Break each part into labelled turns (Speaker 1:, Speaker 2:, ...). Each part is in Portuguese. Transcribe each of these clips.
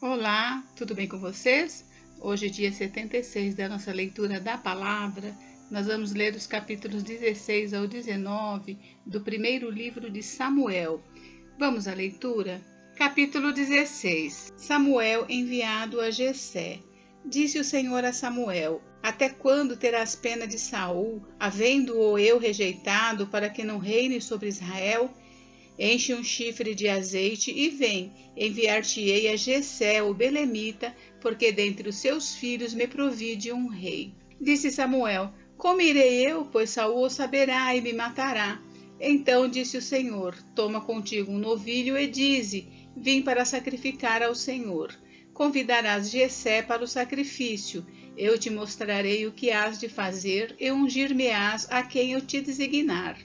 Speaker 1: Olá, tudo bem com vocês? Hoje, dia 76 da nossa leitura da palavra, nós vamos ler os capítulos 16 ao 19 do primeiro livro de Samuel. Vamos à leitura? Capítulo 16. Samuel enviado a Jessé. Disse o Senhor a Samuel: Até quando terás pena de Saul, havendo-o eu rejeitado, para que não reine sobre Israel? Enche um chifre de azeite e vem, enviar-te-ei a Jessé, o belemita, porque dentre os seus filhos me provide um rei. Disse Samuel: Como irei eu, pois Saul o saberá e me matará. Então disse o Senhor: Toma contigo um novilho e dize: Vim para sacrificar ao Senhor. Convidarás Jessé para o sacrifício. Eu te mostrarei o que hás de fazer e ungir-me-ás a quem eu te designar.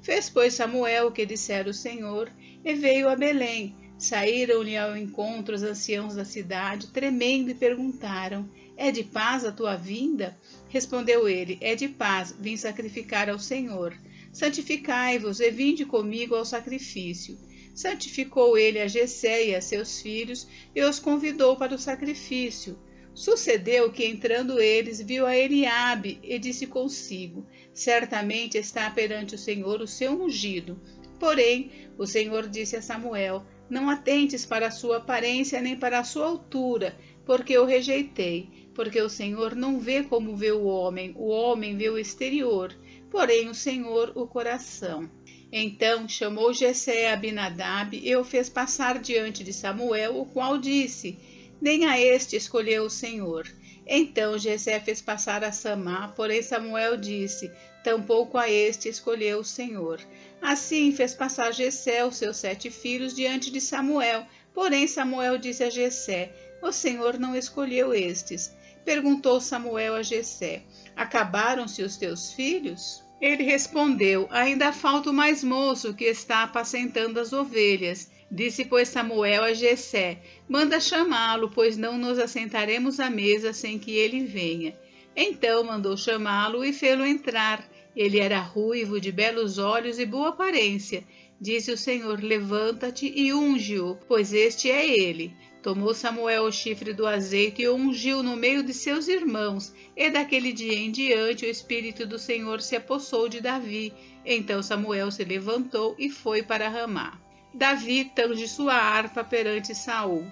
Speaker 1: Fez, pois, Samuel o que dissera o Senhor, e veio a Belém. Saíram-lhe ao encontro os anciãos da cidade, tremendo, e perguntaram: É de paz a tua vinda? Respondeu ele: É de paz, vim sacrificar ao Senhor. Santificai-vos e vinde comigo ao sacrifício. Santificou ele a Jessé e a seus filhos, e os convidou para o sacrifício. Sucedeu que, entrando eles, viu a Eliabe e disse consigo: Certamente está perante o Senhor o seu ungido. Porém, o Senhor disse a Samuel: Não atentes para a sua aparência nem para a sua altura, porque o rejeitei. Porque o Senhor não vê como vê o homem vê o exterior, porém o Senhor o coração. Então chamou Jessé a Abinadab e o fez passar diante de Samuel, o qual disse: Nem a este escolheu o Senhor. Então Jessé fez passar a Samá, porém Samuel disse: Tampouco a este escolheu o Senhor. Assim fez passar Jessé os seus 7 filhos diante de Samuel, porém Samuel disse a Jessé: O Senhor não escolheu estes. Perguntou Samuel a Jessé: Acabaram-se os teus filhos? Ele respondeu: Ainda falta o mais moço, que está apacentando as ovelhas. Disse, pois, Samuel a Jessé: Manda chamá-lo, pois não nos assentaremos à mesa sem que ele venha. Então mandou chamá-lo e fê-lo entrar. Ele era ruivo, de belos olhos e boa aparência. Disse o Senhor: Levanta-te e unge-o, pois este é ele. Tomou Samuel o chifre do azeite e o ungiu no meio de seus irmãos, e daquele dia em diante o Espírito do Senhor se apossou de Davi. Então Samuel se levantou e foi para Ramá. Davi tange sua harpa perante Saul.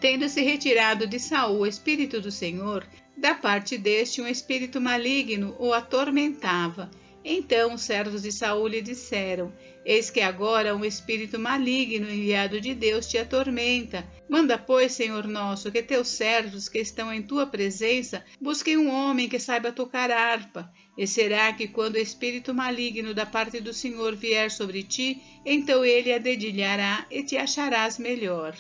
Speaker 1: Tendo se retirado de Saul o Espírito do Senhor, da parte deste um espírito maligno o atormentava. Então os servos de Saul lhe disseram: Eis que agora um espírito maligno enviado de Deus te atormenta. Manda, pois, Senhor nosso, que teus servos que estão em tua presença busquem um homem que saiba tocar harpa. E será que quando o espírito maligno da parte do Senhor vier sobre ti, então ele a dedilhará e te acharás melhor.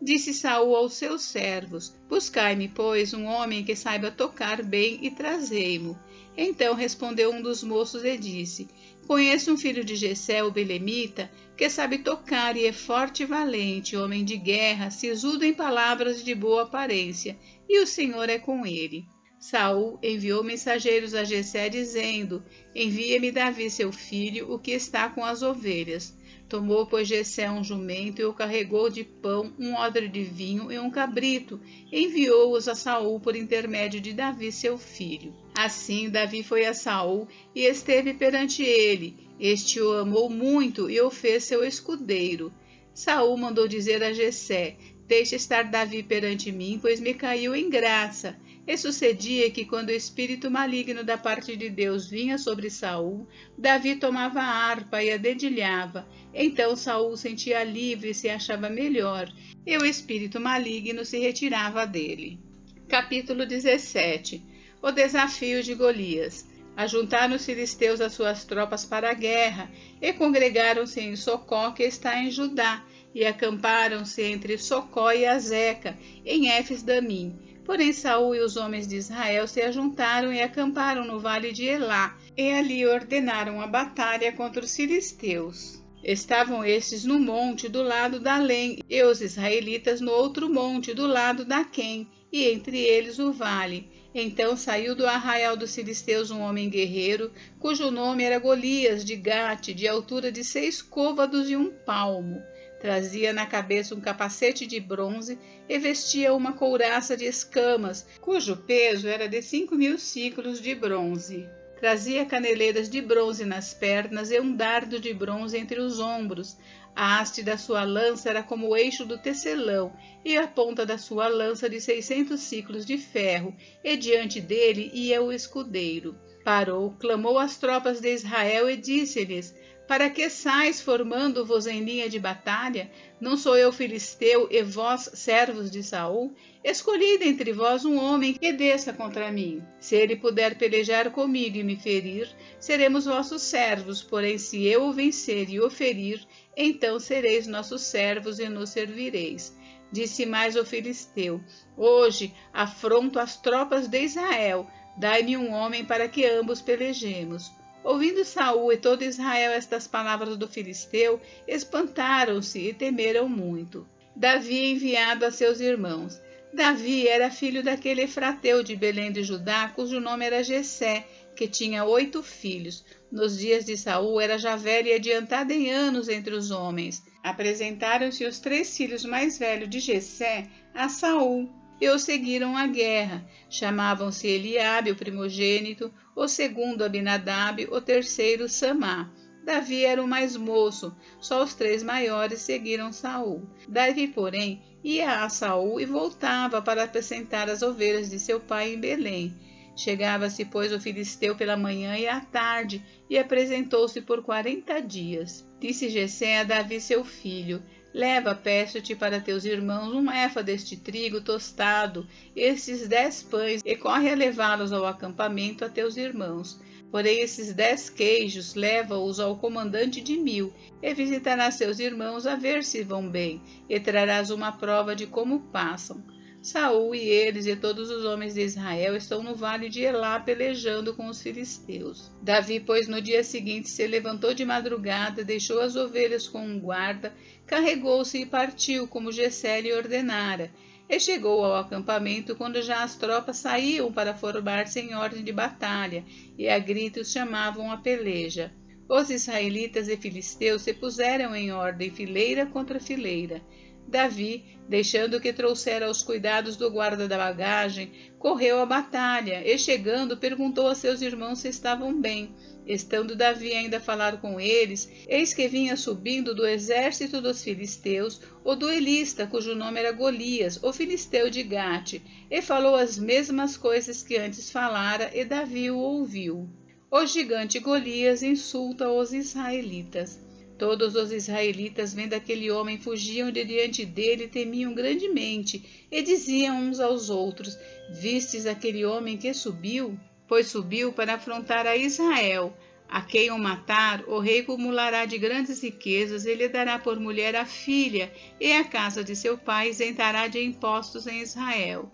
Speaker 1: Disse Saul aos seus servos: Buscai-me, pois, um homem que saiba tocar bem e trazei-mo. Então respondeu um dos moços e disse: Conheço um filho de Jessé, o belemita, que sabe tocar e é forte e valente, homem de guerra, sisudo em palavras e de boa aparência, e o Senhor é com ele. Saul enviou mensageiros a Jessé, dizendo: Envia-me Davi, seu filho, o que está com as ovelhas. Tomou, pois, Jessé um jumento e o carregou de pão, um odre de vinho e um cabrito, e enviou-os a Saul por intermédio de Davi, seu filho. Assim Davi foi a Saul e esteve perante ele. Este o amou muito e o fez seu escudeiro. Saul mandou dizer a Jessé: Deixa estar Davi perante mim, pois me caiu em graça. E sucedia que, quando o espírito maligno da parte de Deus vinha sobre Saul, Davi tomava a harpa e a dedilhava. Então Saul sentia livre e se achava melhor, e o espírito maligno se retirava dele. Capítulo 17. O desafio de Golias. Ajuntaram os filisteus as suas tropas para a guerra, e congregaram-se em Socó, que está em Judá, e acamparam-se entre Socó e Azeca, em Éfes-Damim. Porém Saul e os homens de Israel se ajuntaram e acamparam no vale de Elá, e ali ordenaram a batalha contra os filisteus. Estavam estes no monte do lado da Além, e os israelitas no outro monte do lado da Quém, e entre eles o vale. Então saiu do arraial dos filisteus um homem guerreiro, cujo nome era Golias de Gate, de altura de 6 côvados e 1 palmo. Trazia na cabeça um capacete de bronze e vestia uma couraça de escamas, cujo peso era de 5.000 siclos de bronze. Trazia caneleiras de bronze nas pernas e um dardo de bronze entre os ombros. A haste da sua lança era como o eixo do tecelão, e a ponta da sua lança de 600 siclos de ferro, e diante dele ia o escudeiro. Parou, clamou às tropas de Israel e disse-lhes: para que sais formando-vos em linha de batalha? Não sou eu filisteu e vós servos de Saul? Escolhi dentre vós um homem que desça contra mim. Se ele puder pelejar comigo e me ferir, seremos vossos servos, porém se eu o vencer e o ferir, então sereis nossos servos e nos servireis. Disse mais o filisteu: hoje afronto as tropas de Israel, dai-me um homem para que ambos pelejemos. Ouvindo Saul e todo Israel estas palavras do filisteu, espantaram-se e temeram muito. Davi enviado a seus irmãos. Davi era filho daquele efrateu de Belém de Judá, cujo nome era Jessé, que tinha 8 filhos. Nos dias de Saul era já velho e adiantado em anos entre os homens. Apresentaram-se os 3 filhos mais velhos de Jessé a Saul, e o seguiram à guerra. Chamavam-se Eliabe, o primogênito, o segundo Abinadab, o terceiro Samá. Davi era o mais moço, só os 3 maiores seguiram Saul. Davi, porém, ia a Saul e voltava para apacentar as ovelhas de seu pai em Belém. Chegava-se, pois, o filisteu pela manhã e à tarde, e apresentou-se por 40 dias. Disse Jessé a Davi seu filho: leva, peço-te, para teus irmãos um efa deste trigo tostado, estes 10 pães, e corre a levá-los ao acampamento a teus irmãos. Porém esses 10 queijos leva-os ao comandante de 1000, e visitarás seus irmãos a ver se vão bem, e trarás uma prova de como passam. Saul e eles e todos os homens de Israel estão no vale de Elá pelejando com os filisteus. Davi, pois, no dia seguinte se levantou de madrugada, deixou as ovelhas com um guarda, carregou-se e partiu, como Jessé lhe ordenara. E chegou ao acampamento quando já as tropas saíam para formar-se em ordem de batalha, e a gritos chamavam a peleja. Os israelitas e filisteus se puseram em ordem, fileira contra fileira. Davi, deixando que trouxera os cuidados do guarda da bagagem, correu à batalha, e chegando, perguntou a seus irmãos se estavam bem. Estando Davi ainda a falar com eles, eis que vinha subindo do exército dos filisteus o duelista, cujo nome era Golias, o filisteu de Gate, e falou as mesmas coisas que antes falara, e Davi o ouviu. O gigante Golias insulta os israelitas. Todos os israelitas, vendo aquele homem, fugiam de diante dele e temiam grandemente, e diziam uns aos outros: vistes aquele homem que subiu? Pois subiu para afrontar a Israel. A quem o matar, o rei cumulará de grandes riquezas, e lhe dará por mulher a filha, e a casa de seu pai isentará de impostos em Israel.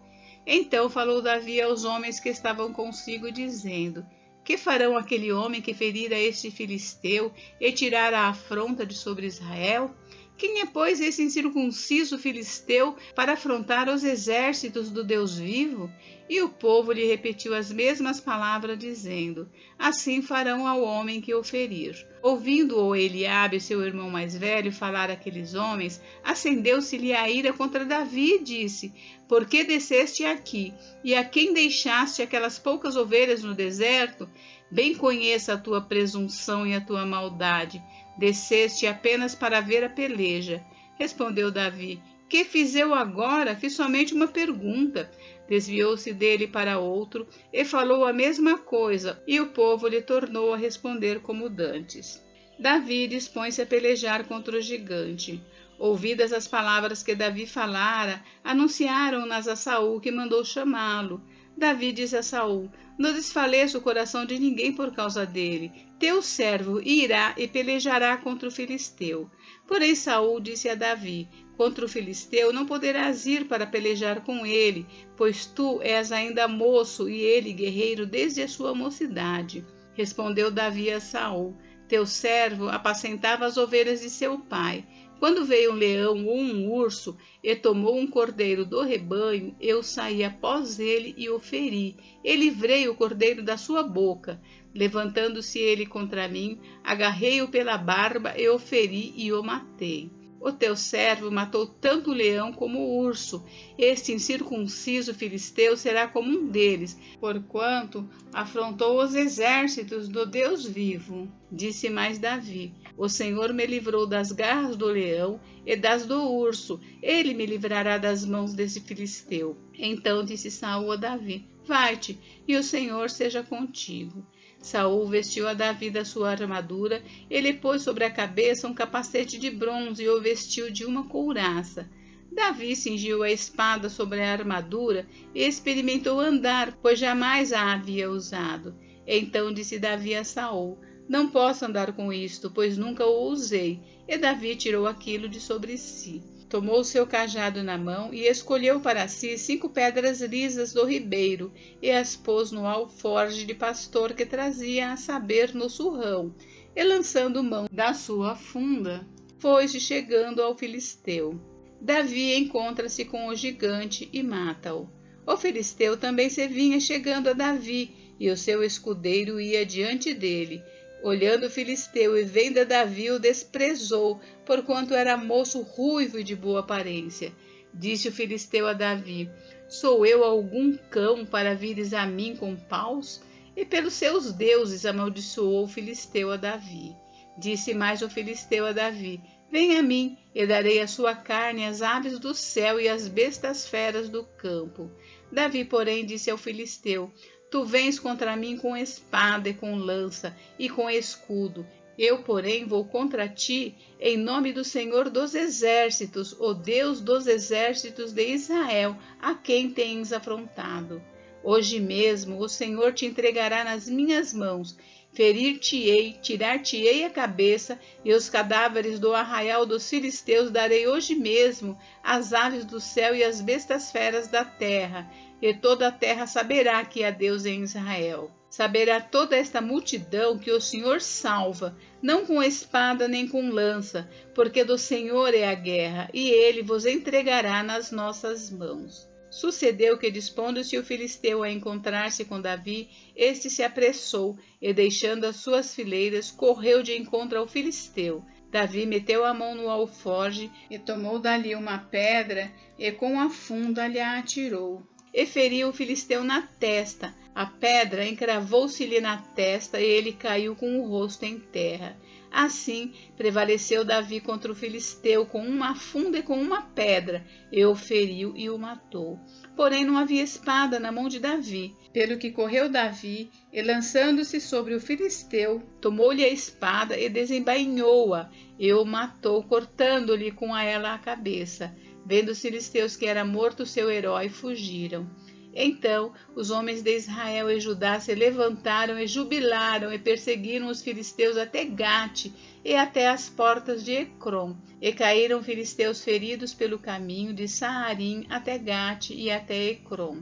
Speaker 1: Então falou Davi aos homens que estavam consigo, dizendo: que farão aquele homem que ferir a este filisteu e tirar a afronta de sobre Israel? Quem é, pois, esse incircunciso filisteu para afrontar os exércitos do Deus vivo? E o povo lhe repetiu as mesmas palavras, dizendo: assim farão ao homem que o ferir. Ouvindo-o Eliabe, seu irmão mais velho, falar àqueles homens, acendeu-se-lhe a ira contra Davi e disse: por que desceste aqui? E a quem deixaste aquelas poucas ovelhas no deserto? Bem conheço a tua presunção e a tua maldade. Desceste apenas para ver a peleja. Respondeu Davi: que fiz eu agora? Fiz somente uma pergunta. Desviou-se dele para outro e falou a mesma coisa, e o povo lhe tornou a responder como dantes. Davi dispõe-se a pelejar contra o gigante. Ouvidas as palavras que Davi falara, anunciaram-nas a Saul, que mandou chamá-lo. Davi disse a Saul: não desfaleça o coração de ninguém por causa dele. Teu servo irá e pelejará contra o filisteu. Porém Saul disse a Davi: contra o filisteu não poderás ir para pelejar com ele, pois tu és ainda moço e ele guerreiro desde a sua mocidade. Respondeu Davi a Saul: teu servo apacentava as ovelhas de seu pai. Quando veio um leão ou um urso e tomou um cordeiro do rebanho, eu saí após ele e o feri, e livrei o cordeiro da sua boca. Levantando-se ele contra mim, agarrei-o pela barba e o feri e o matei. O teu servo matou tanto o leão como o urso. Este incircunciso filisteu será como um deles, porquanto afrontou os exércitos do Deus vivo. Disse mais Davi: O Senhor me livrou das garras do leão e das do urso. Ele me livrará das mãos desse filisteu. Então disse Saul a Davi: Vai-te, e o Senhor seja contigo. Saul vestiu a Davi da sua armadura, ele pôs sobre a cabeça um capacete de bronze e o vestiu de uma couraça. Davi cingiu a espada sobre a armadura e experimentou andar, pois jamais a havia usado. Então disse Davi a Saul: Não posso andar com isto, pois nunca o usei. E Davi tirou aquilo de sobre si. Tomou o seu cajado na mão e escolheu para si 5 pedras lisas do ribeiro e as pôs no alforje de pastor que trazia, a saber, no surrão, e lançando mão da sua funda, foi-se chegando ao filisteu. Davi encontra-se com o gigante e mata-o. O filisteu também se vinha chegando a Davi, e o seu escudeiro ia diante dele. Olhando o filisteu e vendo a Davi, o desprezou, porquanto era moço ruivo e de boa aparência. Disse o filisteu a Davi: Sou eu algum cão para vires a mim com paus? E pelos seus deuses amaldiçoou o filisteu a Davi. Disse mais o filisteu a Davi: Vem a mim, e darei a sua carne às aves do céu e às bestas feras do campo. Davi, porém, disse ao filisteu: Tu vens contra mim com espada e com lança e com escudo. Eu, porém, vou contra ti em nome do Senhor dos Exércitos, o Deus dos exércitos de Israel, a quem tens afrontado. Hoje mesmo o Senhor te entregará nas minhas mãos. Ferir-te-ei, tirar-te-ei a cabeça, e os cadáveres do arraial dos filisteus darei hoje mesmo às aves do céu e às bestas feras da terra. E toda a terra saberá que há Deus em Israel. Saberá toda esta multidão que o Senhor salva, não com espada nem com lança, porque do Senhor é a guerra, e ele vos entregará nas nossas mãos. Sucedeu que, dispondo-se o filisteu a encontrar-se com Davi, este se apressou, e deixando as suas fileiras, correu de encontro ao filisteu. Davi meteu a mão no alforje, e tomou dali uma pedra, e com a funda lhe a atirou. E feriu o filisteu na testa. A pedra encravou-se-lhe na testa e ele caiu com o rosto em terra. Assim prevaleceu Davi contra o filisteu com uma funda e com uma pedra, e o feriu e o matou. Porém não havia espada na mão de Davi. Pelo que correu Davi, e lançando-se sobre o filisteu, tomou-lhe a espada e desembainhou-a, e o matou, cortando-lhe com ela a cabeça. Vendo os filisteus que era morto o seu herói, fugiram. Então os homens de Israel e Judá se levantaram e jubilaram e perseguiram os filisteus até Gate e até as portas de Ecrom. E caíram filisteus feridos pelo caminho de Saarim até Gate e até Ecrom.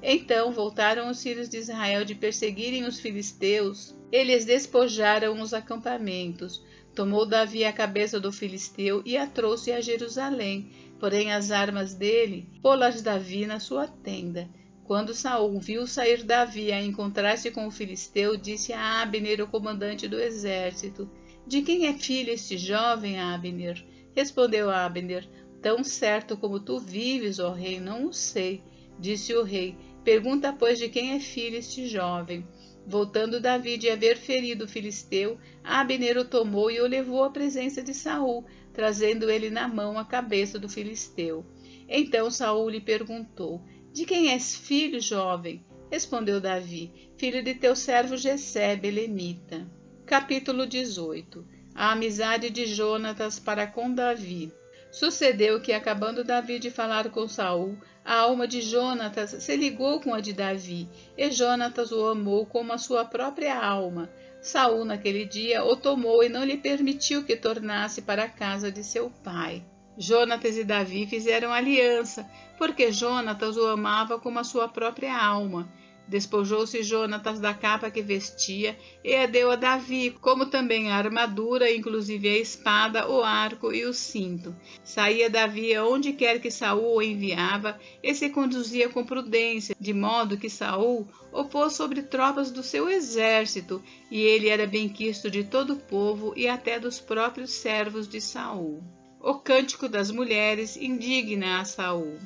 Speaker 1: Então voltaram os filhos de Israel de perseguirem os filisteus. Eles despojaram os acampamentos. Tomou Davi a cabeça do filisteu e a trouxe a Jerusalém. Porém as armas dele pô-las Davi na sua tenda. Quando Saul viu sair Davi a encontrar-se com o filisteu, disse a Abner, o comandante do exército: De quem é filho este jovem, Abner? Respondeu Abner: Tão certo como tu vives, ó rei, não o sei. Disse o rei: Pergunta, pois, de quem é filho este jovem. Voltando Davi de haver ferido o filisteu, Abner o tomou e o levou à presença de Saul, trazendo ele na mão a cabeça do filisteu. Então Saul lhe perguntou: De quem és filho, jovem? Respondeu Davi: Filho de teu servo Jessé, belemita. Capítulo 18. A amizade de Jonatas para com Davi. Sucedeu que, acabando Davi de falar com Saul, a alma de Jonatas se ligou com a de Davi, e Jonatas o amou como a sua própria alma. Saul, naquele dia, o tomou e não lhe permitiu que tornasse para a casa de seu pai. Jonatas e Davi fizeram aliança, porque Jonatas o amava como a sua própria alma. Despojou-se Jonatas da capa que vestia e a deu a Davi, como também a armadura, inclusive a espada, o arco e o cinto. Saía Davi aonde quer que Saul o enviava e se conduzia com prudência, de modo que Saul o pôs sobre tropas do seu exército, e ele era benquisto de todo o povo e até dos próprios servos de Saul. O cântico das mulheres indigna a Saul.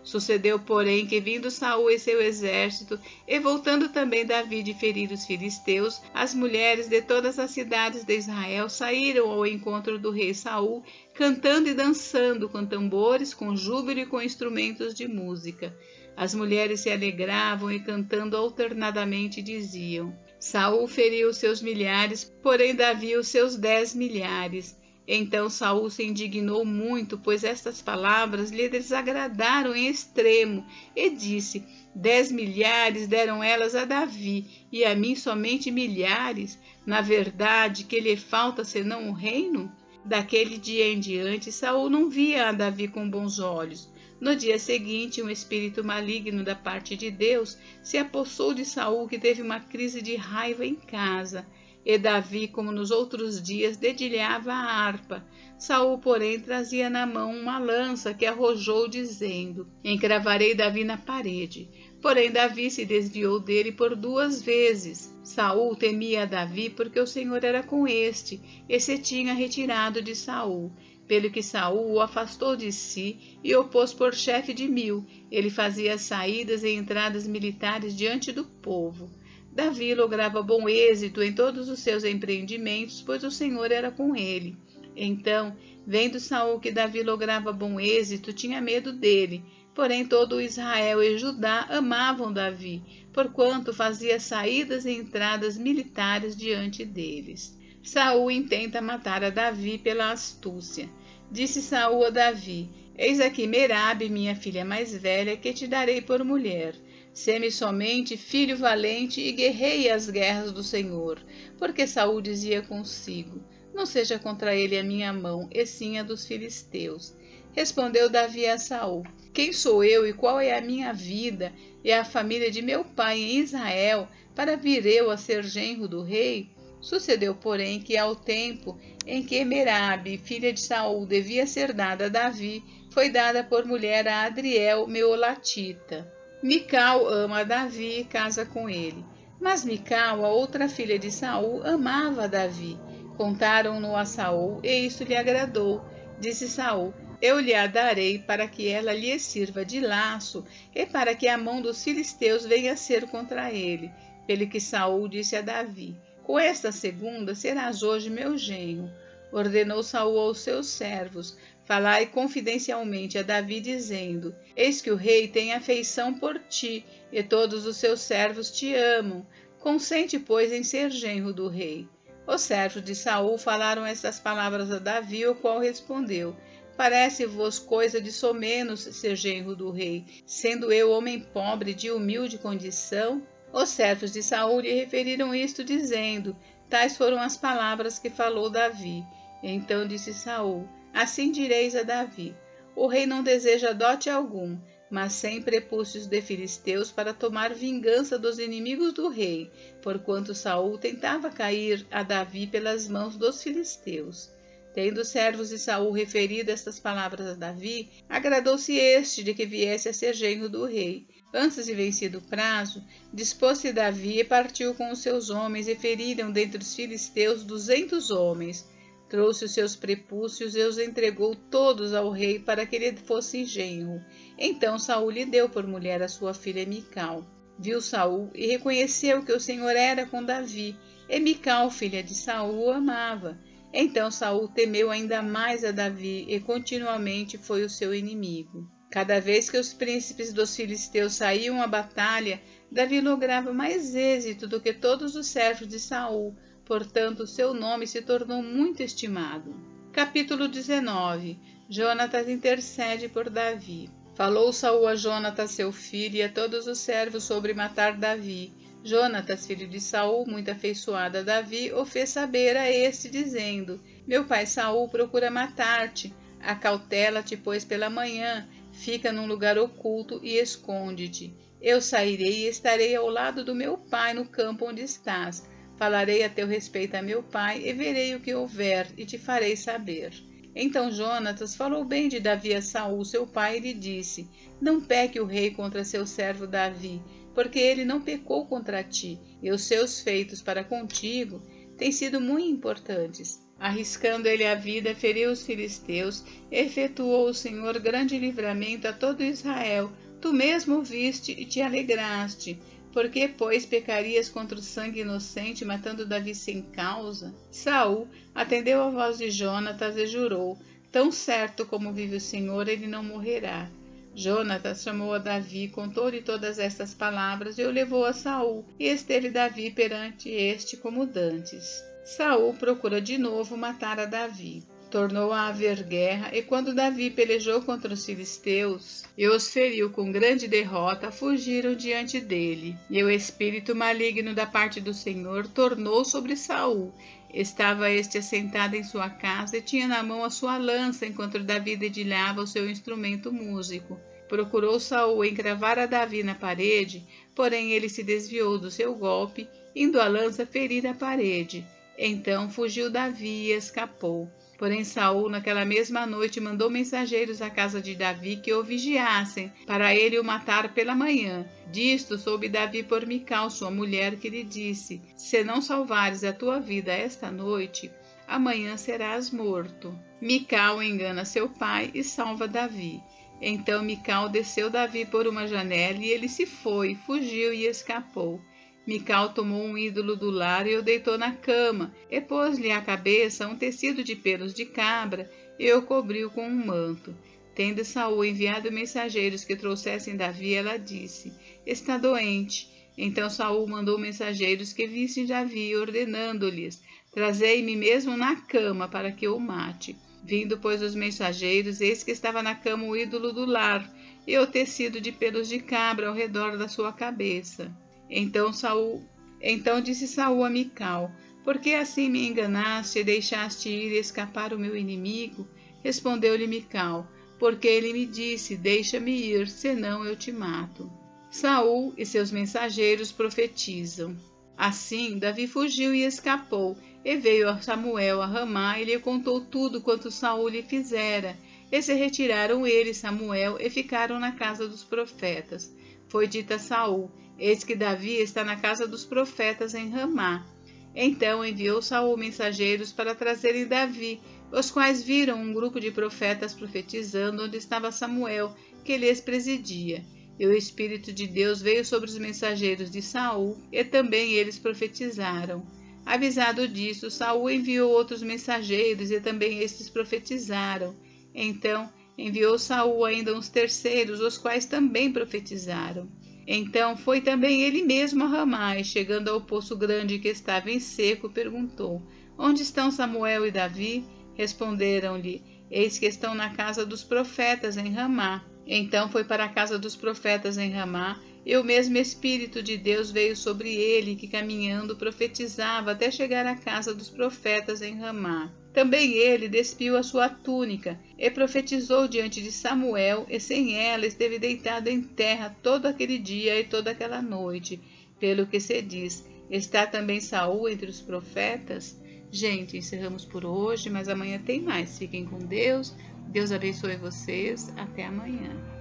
Speaker 1: Sucedeu, porém, que vindo Saul e seu exército, e voltando também Davi de ferir os filisteus, as mulheres de todas as cidades de Israel saíram ao encontro do rei Saul, cantando e dançando com tambores, com júbilo e com instrumentos de música. As mulheres se alegravam e cantando alternadamente diziam: Saul feriu os seus milhares, porém Davi os seus 10 milhares. Então Saul se indignou muito, pois estas palavras lhe desagradaram em extremo, e disse: 10 milhares deram elas a Davi, e a mim somente milhares. Na verdade, que lhe falta senão o reino? Daquele dia em diante, Saul não via a Davi com bons olhos. No dia seguinte, um espírito maligno da parte de Deus se apossou de Saul, que teve uma crise de raiva em casa. E Davi, como nos outros dias, dedilhava a harpa. Saul, porém, trazia na mão uma lança que arrojou, dizendo: Encravarei Davi na parede. Porém, Davi se desviou dele por 2 vezes. Saul temia a Davi, porque o Senhor era com este, e se tinha retirado de Saul. Pelo que Saul o afastou de si e o pôs por chefe de 1000. Ele fazia saídas e entradas militares diante do povo. Davi lograva bom êxito em todos os seus empreendimentos, pois o Senhor era com ele. Então, vendo Saul que Davi lograva bom êxito, tinha medo dele. Porém, todo Israel e Judá amavam Davi, porquanto fazia saídas e entradas militares diante deles. Saul intenta matar a Davi pela astúcia. Disse Saul a Davi: Eis aqui Merabe, minha filha mais velha, que te darei por mulher. Sê-me somente filho valente e guerreie as guerras do Senhor. Porque Saul dizia consigo: Não seja contra ele a minha mão, e sim a dos filisteus. Respondeu Davi a Saul: Quem sou eu e qual é a minha vida e a família de meu pai em Israel, para vir eu a ser genro do rei? Sucedeu, porém, que ao tempo em que Merabe, filha de Saul, devia ser dada a Davi, foi dada por mulher a Adriel, meolatita. Mical ama a Davi e casa com ele. Mas Mical, a outra filha de Saul, amava a Davi. Contaram-no a Saul, e isso lhe agradou. Disse Saul: Eu lhe a darei para que ela lhe sirva de laço, e para que a mão dos filisteus venha a ser contra ele. Pelo que Saul disse a Davi: Com esta segunda serás hoje meu genro. Ordenou Saul aos seus servos: Falai confidencialmente a Davi, dizendo: Eis que o rei tem afeição por ti, e todos os seus servos te amam. Consente, pois, em ser genro do rei. Os servos de Saul falaram estas palavras a Davi, o qual respondeu: Parece-vos coisa de somenos ser genro do rei, sendo eu homem pobre de humilde condição? Os servos de Saul lhe referiram isto, dizendo: Tais foram as palavras que falou Davi. Então disse Saul: Assim direis a Davi: O rei não deseja dote algum, mas 100 prepúcios de filisteus para tomar vingança dos inimigos do rei, porquanto Saul tentava cair a Davi pelas mãos dos filisteus. Tendo os servos de Saul referido estas palavras a Davi, agradou-se este de que viesse a ser genro do rei. Antes de vencido o prazo, dispôs-se Davi e partiu com os seus homens, e feriram dentre os filisteus 200 homens. Trouxe os seus prepúcios e os entregou todos ao rei para que lhe fosse genro. Então Saul lhe deu por mulher a sua filha Mical. Viu Saul e reconheceu que o Senhor era com Davi, e Mical, filha de Saul, o amava. Então Saul temeu ainda mais a Davi e continuamente foi o seu inimigo. Cada vez que os príncipes dos filisteus saíam à batalha, Davi lograva mais êxito do que todos os servos de Saul. Portanto, seu nome se tornou muito estimado. Capítulo 19. Jonatas intercede por Davi. Falou Saul a Jonatas, seu filho, e a todos os servos sobre matar Davi. Jonatas, filho de Saul, muito afeiçoado a Davi, o fez saber a este, dizendo: Meu pai Saul procura matar-te. Acautela-te, pois, pela manhã, fica num lugar oculto e esconde-te. Eu sairei e estarei ao lado do meu pai no campo onde estás. Falarei a teu respeito a meu pai, e verei o que houver, e te farei saber. Então Jonatas falou bem de Davi a Saul, seu pai, e lhe disse: Não peque o rei contra seu servo Davi, porque ele não pecou contra ti, e os seus feitos para contigo têm sido muito importantes. Arriscando ele a vida, feriu os filisteus, efetuou o Senhor grande livramento a todo Israel. Tu mesmo viste e te alegraste. Por que, pois, pecarias contra o sangue inocente, matando Davi sem causa? Saul atendeu à voz de Jonatas e jurou: tão certo como vive o Senhor, ele não morrerá. Jonatas chamou a Davi, contou-lhe todas estas palavras e o levou a Saul, e esteve Davi perante este como dantes. Saul procura de novo matar a Davi. Tornou a haver guerra, e quando Davi pelejou contra os filisteus e os feriu com grande derrota, fugiram diante dele. E o espírito maligno da parte do Senhor tornou sobre Saul. Estava este assentado em sua casa e tinha na mão a sua lança, enquanto Davi dedilhava o seu instrumento músico. Procurou Saul encravar a Davi na parede, porém ele se desviou do seu golpe, indo a lança ferir a parede. Então fugiu Davi e escapou. Porém Saul naquela mesma noite mandou mensageiros à casa de Davi que o vigiassem, para ele o matar pela manhã. Disto soube Davi por Mical, sua mulher, que lhe disse: se não salvares a tua vida esta noite, amanhã serás morto. Mical engana seu pai e salva Davi. Então Mical desceu Davi por uma janela e ele se foi, fugiu e escapou. Mical tomou um ídolo do lar e o deitou na cama, e pôs-lhe à cabeça um tecido de pelos de cabra, e o cobriu com um manto. Tendo Saul enviado mensageiros que trouxessem Davi, ela disse: está doente. Então Saul mandou mensageiros que vissem Davi, ordenando-lhes: trazei-me mesmo na cama, para que o mate. Vindo, pois, os mensageiros, eis que estava na cama o ídolo do lar, e o tecido de pelos de cabra ao redor da sua cabeça. Então disse Saul a Mical: por que assim me enganaste e deixaste ir e escapar o meu inimigo? Respondeu-lhe Mical: porque ele me disse: deixa-me ir, senão eu te mato. Saul e seus mensageiros profetizam. Assim Davi fugiu e escapou, e veio a Samuel a Ramá e lhe contou tudo quanto Saul lhe fizera. E se retiraram ele e Samuel e ficaram na casa dos profetas. Foi dito a Saul: eis que Davi está na casa dos profetas em Ramá. Então enviou Saul mensageiros para trazerem Davi, os quais viram um grupo de profetas profetizando onde estava Samuel, que lhes presidia. E o Espírito de Deus veio sobre os mensageiros de Saul, e também eles profetizaram. Avisado disso, Saul enviou outros mensageiros, e também estes profetizaram. Então enviou Saul ainda uns terceiros, os quais também profetizaram. Então foi também ele mesmo a Ramá, e chegando ao poço grande que estava em seco, perguntou: onde estão Samuel e Davi? Responderam-lhe: eis que estão na casa dos profetas em Ramá. Então foi para a casa dos profetas em Ramá, e o mesmo Espírito de Deus veio sobre ele, que caminhando profetizava até chegar à casa dos profetas em Ramá. Também ele despiu a sua túnica e profetizou diante de Samuel, e sem ela esteve deitado em terra todo aquele dia e toda aquela noite. Pelo que se diz: está também Saul entre os profetas? Gente, encerramos por hoje, mas amanhã tem mais. Fiquem com Deus. Deus abençoe vocês. Até amanhã.